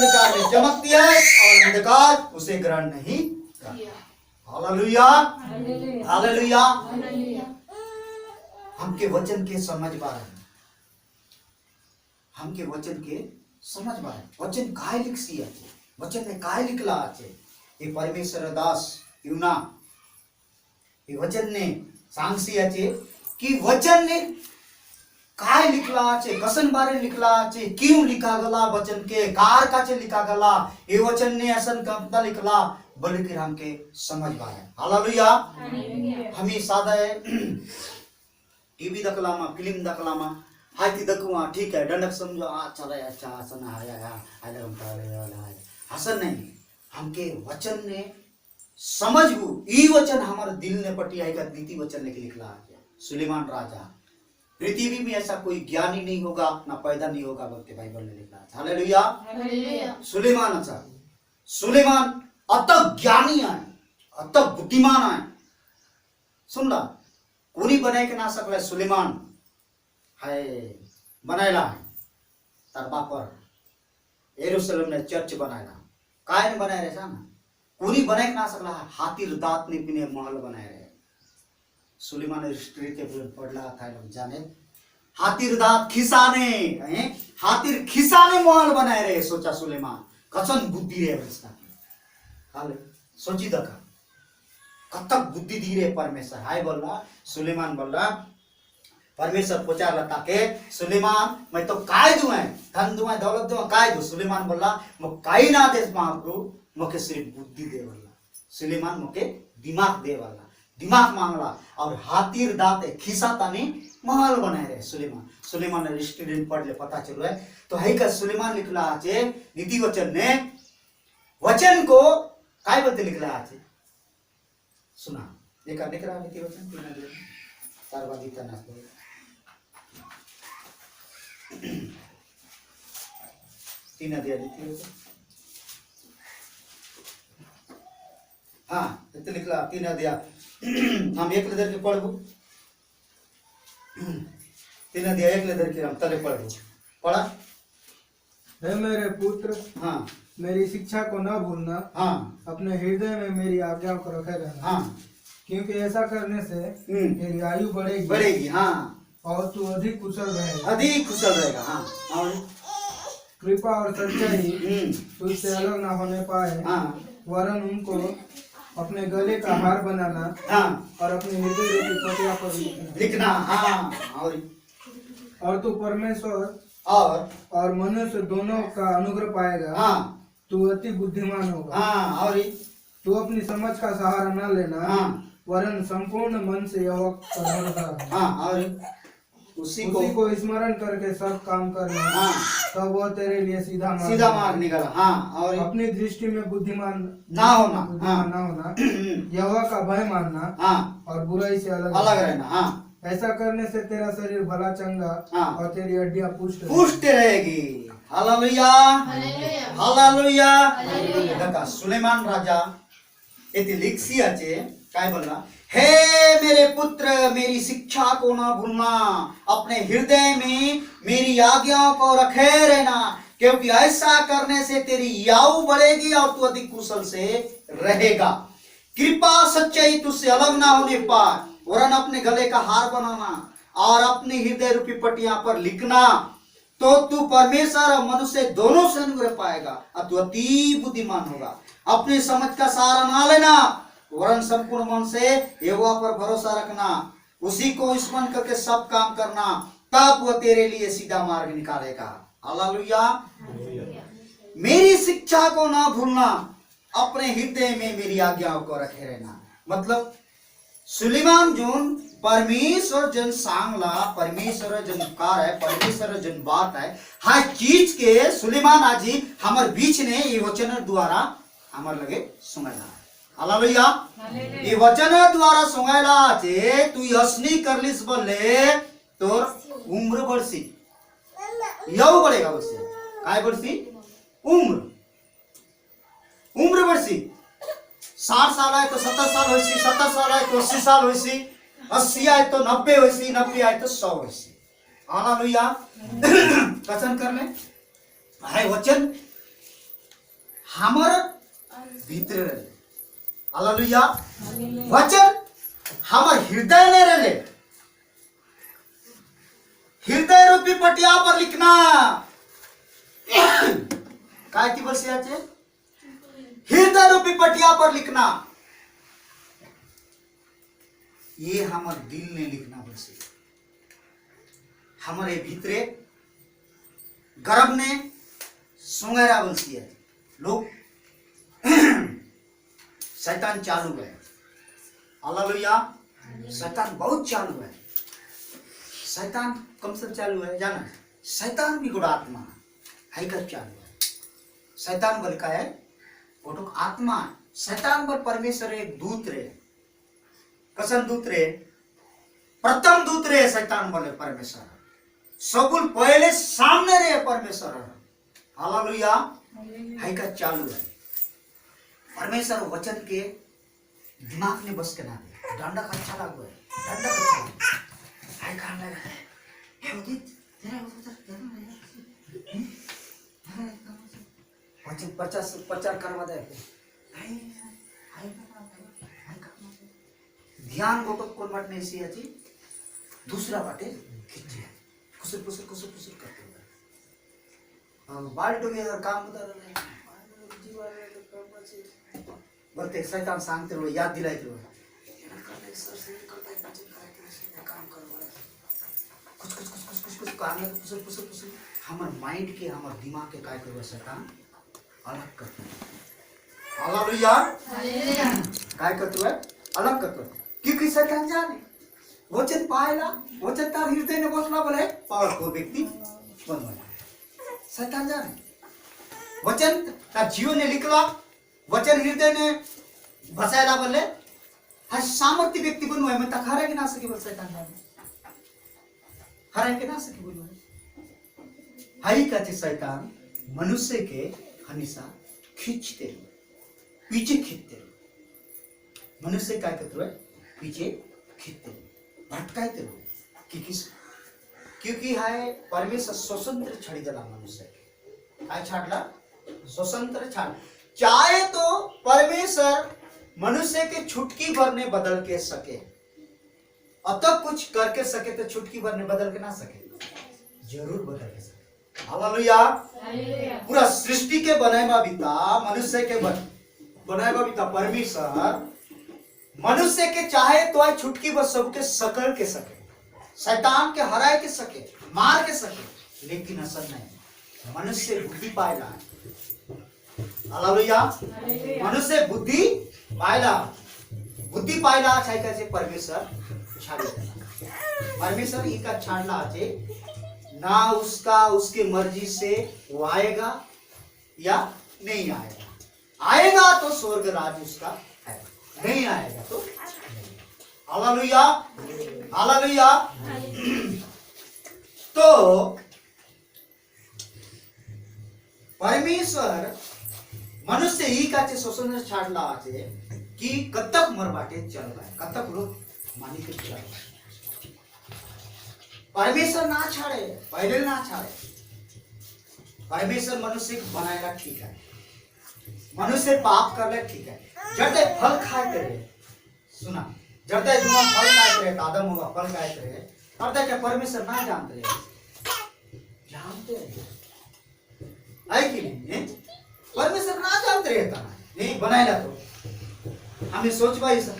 अंधकार में चमकती है और अंधकार उसे ग्रहण नहीं करता। Hallelujah, hallelujah. हमके वचन के समझ बारे, हमके वचन के समझ बारे, वचन काय लिखसी है, वचन में काय लिखला है। ये परमेश्वर दास यूना ये वचन ने सांगसी है कि वचन ने काय लिखला है, कसन बारे लिखला है, क्यों लिखा गला वचन के कार का चे लिखा गला, ये वचन ने असन कमता लिखला बल्कि हमके समझ बारे। हालेलुया। हमें सादा है टीवी दखलामा, फिल्म दखलामा, हाय ती दखुआ ठीक है, डंडक समझो चला अच्छा हसन आया हसन नहीं, हमके वचन ने समझबू ई वचन हमारे दिल ने पटी आएगा। नीति वचन ने लिखला है सुलेमान राजा, पृथ्वी में ऐसा कोई ज्ञानी नहीं होगा ना पैदा नहीं होगा बोलते बाइबल ने लिखा है। हालेलुया। सुलेमान अच्छा, सुलेमान अतः ज्ञानी है, अतः बुद्धिमान है। सुन ला कोनी बनाए के ना सकला सुलेमान है बनायला है तार बापर यरूशलेम ने चर्च बनायला काय ने बनाए रहे ना, कोनी बनाए के ना सकला हाथीर दांत ने पिने महल बनाए रहे। सुलेमान स्त्री के पढ़ला था लोग जाने, हाथीर दांत खिसाने हाथीर खिसाने महल बनाए रहे। सोचा सुलेमान कसन बुद्धि रे उसका, हाले सोची दखा कतक बुद्धि दी रे परमेश्वर। हाय बोला सुलेमान बोला परमेश्वर पुचार ताके सुलेमान मैं तो काय दूं है, धन दूं है, दौलत दूं, काय दूं। सुलेमान बोला मैं काई ना दे महाप्रभु, मुके सिर्फ बुद्धि दे वाला। सुलेमान मुके दिमाग दे वाला, दिमाग मांगला और हाथीर दांत खिसा तानी महल बनाए रहे सुलेमान। सुलेमान ने स्टूडेंट पढ़ ले पता चलो है तो है का सुलेमान लिखला है नीति वचन ने वचन को काय बते लिखला है सुना एक लिख रहा नीति वचन तारवादी तना तीन अध्याय नीति वचन, हाँ इतने लिखला तीन अध्याय हम एक लेदर के पढ़बू, तीन अध्याय एक लेदर के हम तले पढ़बू। पढ़ा हे मेरे पुत्र, हाँ मेरी शिक्षा को न भूलना, हाँ अपने हृदय में मेरी आज्ञाओं को रखे रहना, हाँ क्योंकि ऐसा करने से तेरी आयु बढ़ेगी बढ़ेगी, हाँ और तू अधिक कुशल रहेगा, अधिक कुशल रहेगा। हाँ और कृपा और सच्चाई तुझसे अलग ना होने पाए, हाँ वरन उनको अपने गले का हार बनाना हाँ और अपने हृदय रूपी पटिया पर लिखना। हाँ और तू परमेश्वर और मनुष्य दोनों का अनुग्रह पाएगा। हाँ तू अति बुद्धिमान होगा। हाँ और तू अपनी समझ का सहारा न लेना, हाँ वरन संपूर्ण मन से यहोवा पर भरोसा रखना। हाँ और उसी को स्मरण करके सब काम करना, हाँ तब वह तेरे लिए सीधा मार्ग निकला। हाँ और अपनी दृष्टि में बुद्धिमान ना होना, हाँ ना होना, यहोवा का भय मानना, हाँ और बुराई से अलग रहना। हाँ ऐसा करने से तेरा शरीर भला चंगा, हाँ, और तेरी हड्डियां पुष्ट रहेगी। Hallelujah, hallelujah. देखा सुलेमान राजा इति लिखसी आचे काय बोला, हे मेरे पुत्र मेरी शिक्षा को ना भूलना, अपने हृदय में मेरी आज्ञाओं को रखे रहना, क्योंकि ऐसा करने से तेरी आयु बढ़ेगी और तू अधिक कुशल से रहेगा। कृपा सच्चाई तुझसे अलग ना होने पाए, वरन अपने गले का हार बनाना और अपनी हृदय रूपी पटिया पर लिखना, तो तू परमेश्वर और मनुष्य दोनों से अनुग्रह पाएगा और तू अति बुद्धिमान होगा। अपनी समझ का सहारा ना लेना, वरन संपूर्ण मन से यहोवा पर भरोसा रखना, उसी को स्मरण करके सब काम करना, तब वह तेरे लिए सीधा मार्ग निकालेगा। हालेलुया। मेरी शिक्षा को ना भूलना, अपने हृदय में मेरी आज्ञाओं को रखे रहना। मतलब सुलेमान जोन परमेश्वर जन सांगला, परमेश्वर जन कार है, परमेश्वर जन बात है, हर चीज के सुलेमान आजी हमार बीच ने ये वचन द्वारा हमार लगे सुनाया। हालेलुया। ये वचन द्वारा सुनायला छे तू यसनी करलिस बोले तोर उम्र बढ़सी, यव बढ़ेगा बस काय बढ़सी उम्र बढ़सी। 60 साल आए तो 70 साल होइसी, 70 साल आए तो 80 साल होइसी, 80 आए तो 90 होइसी, 90 आए तो 100 होइसी। हालेलुया। कथन कर ले हाय वचन हमर भीतर रहे। हालेलुया। वचन हमर हृदय में रहे। हृदय रूपी पटिया पर लिखना काय की बस याचे हृदय रूपी पटिया पर लिखना। ये हमर दिल ने लिखना बस। हमारे भीतरे गर्भ ने सुंगेरा बंसी है। लोग शैतान चालू है। हालेलुया। शैतान बहुत चालू है। शैतान कम से चालू है जाना। शैतान भी गुड़ आत्मा है कर चालू है। शैतान बल का है वो आत्मा। शैतान बल परमेश्वर एक दूत रे। कसन दूत रे? प्रथम दूत रे। शैतान बोले परमेश्वर सबुल पहले सामने रे परमेश्वर। हालेलुया। है का चालू है। परमेश्वर वचन के दिमाग ने बस के ना दे। डंडा का अच्छा लागू है। डंडा का अच्छा है खान लगा है। वचन प्रचार करवा दे। ध्यान को कोण मत नहीं सी अच्छी दूसरा बाटे खिंचे कुसुर कुसुर कुसुर कुसुर करते हुए बाल टुगेदर काम बता रहे बोलते शैतान सांगते रहो याद दिलाते रहो कुछ कुछ कुछ कुछ कुछ कुछ काम कुसुर कुसुर कुसुर हमार माइंड के हमार दिमाग के काय करो शैतान अलग करते हैं। हालेलुया। काय करते है अलग करते है क्योंकि शैतान जाने वचन पाएला वचन तार हृदय ने बसला बोले पावरफुल व्यक्ति बनवा। शैतान जाने वचन तार जीवन ने लिखला वचन हृदय ने बसायला बोले हर सामर्थ्य व्यक्ति बनवा में तक हरे के ना सके बोल शैतान जाने हरे के ना सके बोल हाई का शैतान मनुष्य के हमेशा खींचते पीछे खींचते मनुष्य क्या करते है पीछे खींचते भटकाते रहो क्योंकि है परमेश्वर स्वतंत्र छड़ी दिला मनुष्य के काय छाड़ला स्वतंत्र छाड़ चाहे तो परमेश्वर मनुष्य के छुटकी भर ने बदल के सके अतः कुछ करके सके तो छुटकी भर ने बदल के ना सके जरूर बदल के सके। हालेलुया। पूरा सृष्टि के बनाएगा बीता मनुष्य के बनाएगा बीता परमेश्वर मनुष्य के चाहे तो आई छुटकी बस सबके सकल के सके शैतान के हराए के सके मार के सके लेकिन असर नहीं मनुष्य बुद्धि पाएगा। हालेलुया। मनुष्य बुद्धि पाएला चाहे कैसे परमेश्वर छाड़े परमेश्वर ही का छाड़ना आचे ना उसका उसके मर्जी से वो आएगा या नहीं आएगा तो स्वर्ग राज उसका है नहीं आएगा तो हालेलुया। हालेलुया। तो परमेश्वर मनुष्य ही का स्वतंत्र छाड़ला आचे कि कब तक मर बाटे चल रहा है कब तक लोग मानी के चल रहा है परमेश्वर ना छाड़े पहले ना छाड़े परमेश्वर मनुष्य को बनाएगा ठीक है मनुष्य पाप कर ले ठीक है जड़ते फल खाए करे सुना जड़ते जुआ फल खाए करे आदम होगा फल खाए करे और क्या परमेश्वर ना जानते है कि नहीं परमेश्वर ना जानते रहता नहीं बनाएगा तो हमें सोच भाई सब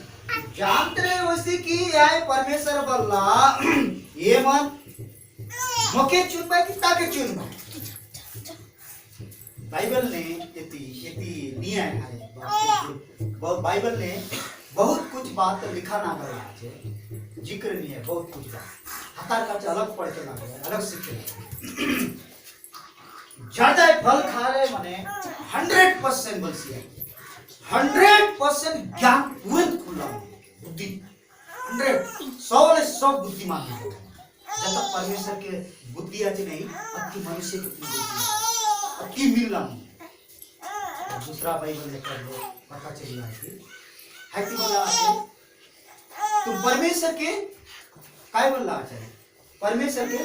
जानते रहे वैसे कि आए परमेश्वर बल्ला ये मन मौके चुन पाए कि ताके चुन पाए बाइबल ने इतनी नहीं है बाइबल ने बहुत कुछ बात लिखा ना कर जिक्र नहीं है बहुत कुछ बात हतार का अलग पढ़ते ना अलग सीखे ज्यादा फल खा रहे मने 100% बलसी है 100% ज्ञान तुरंत खुला बुद्धि 100 बुद्धिमान है जब तक परमेश्वर के बुद्धि आती नहीं अति मनुष्य की बुद्धि अति मिल रहा दूसरा बाइबल में पढ़ लो पता चल रहा है कि बोला तुम परमेश्वर के काय बोल रहा है परमेश्वर के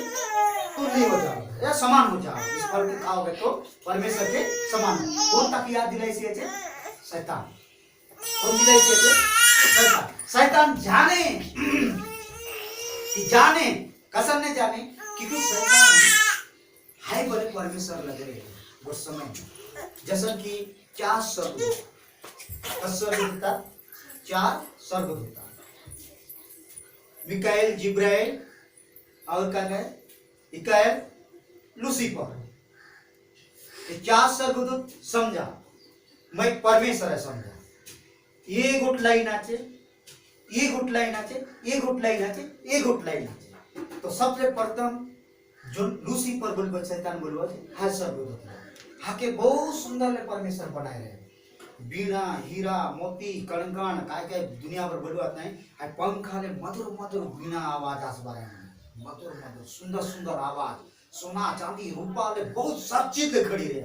तुम नहीं हो जाओगे या समान हो जाओ, इस फल के खाओगे तो परमेश्वर के समान। कौन तक याद दिलाइसी है? शैतान। कौन दिलाइसी है? शैतान। शैतान जाने कि जाने कसम ने जाने क्योंकि शैतान हाय बोले परमेश्वर लगे रहे उस समय। जैसा कि 4 स्वर्गदूत, 4 स्वर्गदूत, मिकाएल, जिब्राइल और क्या है इकाएल, लूसीफर, ये 4 स्वर्गदूत समझा मैं परमेश्वर है समझा। ये गुटलाई नाचे, ये गुटलाई नाचे, ये गुटलाई नाचे, ये गुटलाई नाचे। तो सबसे प्रथम जो लूसीफर बोल शैतान बोलवा है स्वर्गदूत हाके बहुत सुंदर ले परमेश्वर बनाए रहे। बीणा, हीरा, मोती, कणकण काय काय दुनिया भर बोलवत नाही। है पंखा ले मधुर मधुर बीणा आवाज आसबारे मधुर मधुर सुंदर सुंदर आवाज, सोना चांदी रूपा ले बहुत सब चीज ले खड़ी रहे।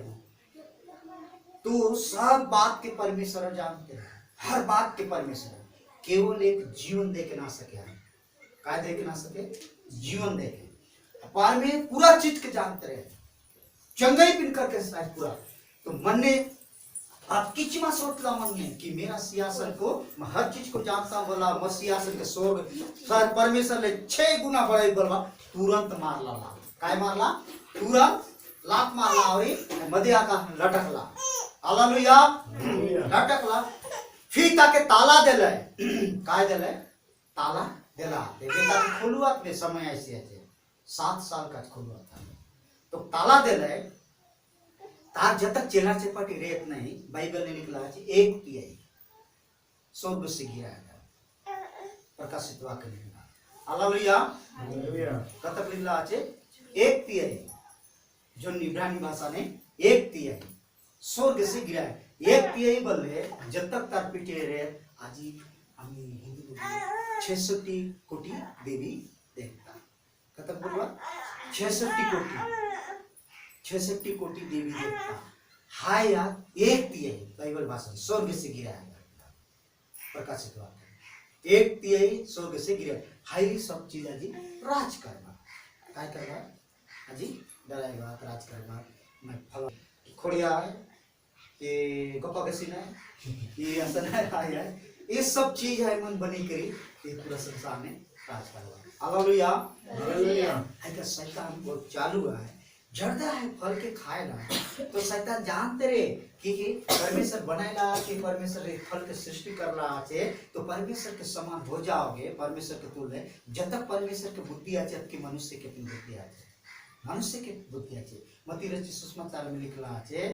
तो सब बात के परमेश्वर जानते हैं, हर बात के परमेश्वर। केवल एक जीवन दे के ना सके, काय दे के ना सके, जीवन दे के पार में पूरा चीज के जानते रहे, चंगाई पिन करके शायद पूरा। तो मन ने आप किचमा सोचला मन में कि मेरा सियासत को मैं हर चीज को जानता बोला, मैं सियासत के स्वर्ग सर परमेश्वर ले 6 गुना बड़े बोलवा तुरंत मार ला। काय मारला? तुरंत लात मारला और मदिया का लटकला। हालेलुया, लटकला। फिर ताके ताला देले, काय देले? ताला देला। बेटा खोलुआत में समय ऐसे है 7 साल का खोलुआ था। तो ताला देले तार जब तक चेला चपाटी रेत नहीं बाइबल ने निकला है 1 तिहाई स्वर्ग से गिरा है प्रकाशित वाक्य निकला। हालेलुया, कतक निकला है 1 तिहाई जो इब्रानी भाषा ने 1 तिहाई स्वर्ग से गिरा है। 1 तिहाई बोले जब तक तार पीटे रहे आज हमें हिंदू 66 कोटि देवी देखता। कतक बोलवा 66 कोटि देवी देवता। हाय यार 1 तिहाई बाइबल भाषा स्वर्ग से गिरा है प्रकाशित वाक्य 1 तिहाई स्वर्ग से गिरा। हाई सब चीज अजी राज करवा काय करवा अजी डराएगा राज करवा। मैं फल खोड़िया है ये गोपा के सीना है ये असन है ये सब चीज है मन बनी करी ये पूरा संसार में राज करवा। Hallelujah, hallelujah. है का शैतान वो चालू है जड़ता है फल के खाएला। तो शैतान जानते रहे कि परमेश्वर बनाएला कि परमेश्वर फल के सृष्टि कर रहा है तो परमेश्वर के समान हो जाओगे। परमेश्वर के तुल्य जब तक परमेश्वर के बुद्धि आचे कि मनुष्य के बुद्धि आचे, मनुष्य के बुद्धि आचे। मती रची सुषमाचार में लिखला है